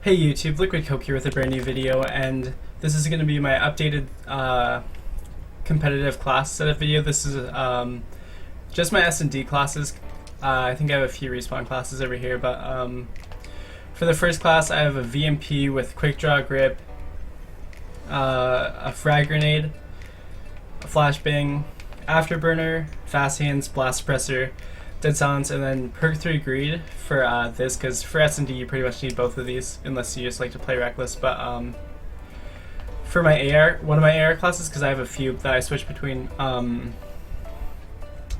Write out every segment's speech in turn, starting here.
Hey YouTube, Liquid Coke here with a brand new video, and this is going to be my updated competitive class setup video. This is just my S&D classes. I think I have a few respawn classes over here, but for the first class I have a VMP with Quick Draw Grip, a Frag Grenade, a Flashbang, Afterburner, Fast Hands, Blast Suppressor, Dead Silence, and then Perk 3 Greed for this, because for S&D you pretty much need both of these unless you just like to play reckless. But for my AR, one of my AR classes, because I have a few that I switch between,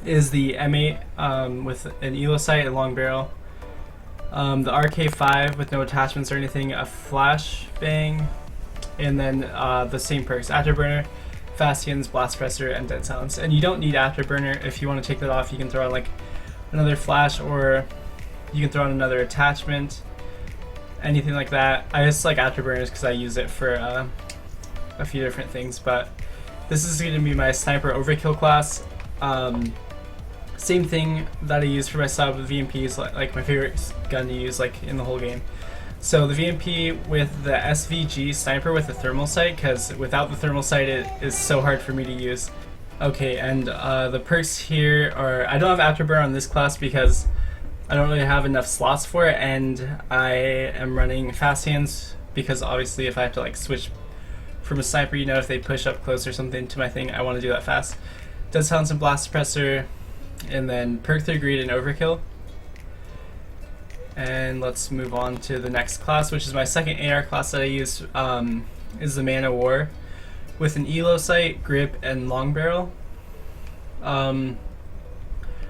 is the M8 with an Elo sight and long barrel, the RK5 with no attachments or anything, a Flashbang, and then the same perks: Afterburner, Fast Hands, Blast Suppressor, and Dead Silence. And you don't need Afterburner. If you want to take that off, you can throw on like another flash, or you can throw on another attachment, anything like that. I just like Afterburners because I use it for a few different things. But this is going to be my Sniper Overkill class. Same thing that I use for my sub. VMP is like my favorite gun to use like in the whole game. So the VMP with the SVG Sniper with the thermal sight, because without the thermal sight it is so hard for me to use. Okay, and the perks here are, I don't have Afterburner on this class because I don't really have enough slots for it, and I am running Fast Hands because obviously if I have to like switch from a sniper, you know, if they push up close or something to my thing, I want to do that fast. Dead Silence and Blast Suppressor, and then Perk 3 Greed and Overkill. And let's move on to the next class, which is my second AR class that I use, is the Man of War with an Elo sight, grip, and long barrel.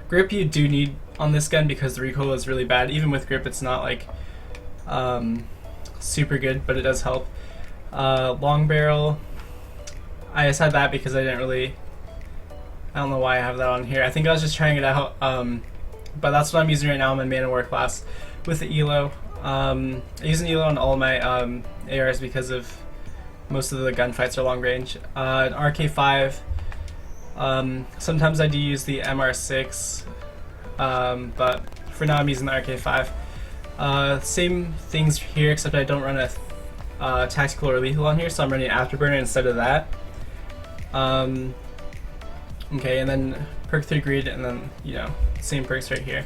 Grip you do need on this gun because the recoil is really bad. Even with grip it's not like super good, but it does help. Long barrel, I just had that because I don't know why I have that on here. I think I was just trying it out, but that's what I'm using right now in my Man of War class with the Elo. I use an Elo on all my ARs because of most of the gunfights are long range. An RK5. Sometimes I do use the MR6, but for now I'm using the RK5. Same things here, except I don't run a tactical or lethal on here, so I'm running Afterburner instead of that. Okay, and then Perk 3 Greed, and then, you know, same perks right here.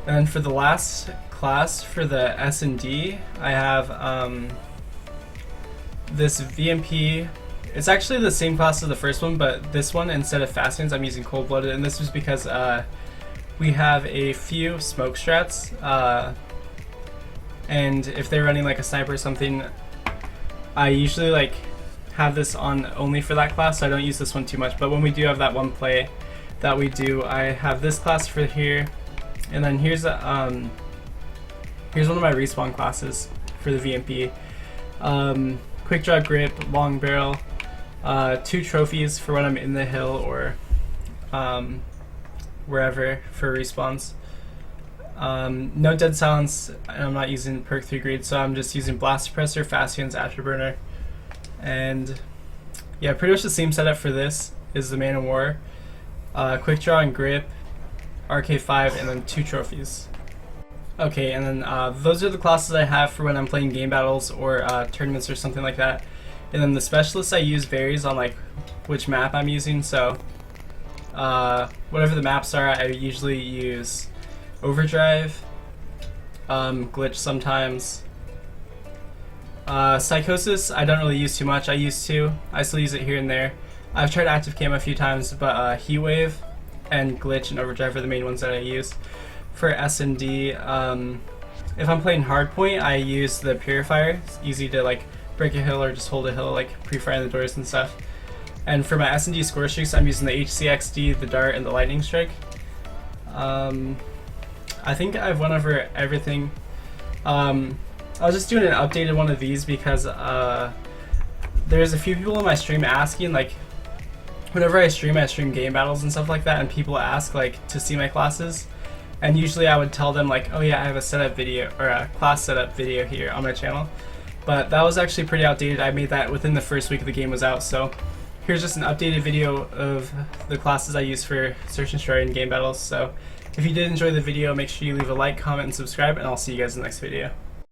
And then for the last class, for the S&D, I have this VMP. It's actually the same class as the first one, but this one, instead of Fast Hands, I'm using Cold Blooded, and this was because we have a few smoke strats, and if they're running like a sniper or something, I usually like have this on only for that class, so I don't use this one too much. But when we do have that one play that we do, I have this class for here, and then here's one of my respawn classes for the VMP. Quick Draw Grip, long barrel, 2 trophies for when I'm in the hill or wherever for respawns. No Dead Silence, and I'm not using Perk 3 Greed, so I'm just using Blast Suppressor, Fast Hands, Afterburner. And yeah, pretty much the same setup for this is the Man of War. Quick Draw and Grip, RK5, and then 2 trophies. Okay, and then those are the classes I have for when I'm playing game battles or tournaments or something like that. And then the specialists I use varies on like which map I'm using, so whatever the maps are, I usually use Overdrive, Glitch sometimes. Psychosis I don't really use too much. I still use it here and there. I've tried Active Cam a few times, but Heatwave and Glitch and Overdrive are the main ones that I use. For S&D, if I'm playing Hardpoint, I use the Purifier. It's easy to like break a hill or just hold a hill, like pre-firing the doors and stuff. And for my S&D score streaks, I'm using the HCXD, the Dart, and the Lightning Strike. I think I've went over everything. I was just doing an updated one of these because there's a few people in my stream asking, like, whenever I stream game battles and stuff like that, and people ask like to see my classes. And usually I would tell them like, oh yeah, I have a setup video or a class setup video here on my channel. But that was actually pretty outdated. I made that within the first week of the game was out. So here's just an updated video of the classes I use for Search and Destroy and game battles. So if you did enjoy the video, make sure you leave a like, comment, and subscribe, and I'll see you guys in the next video.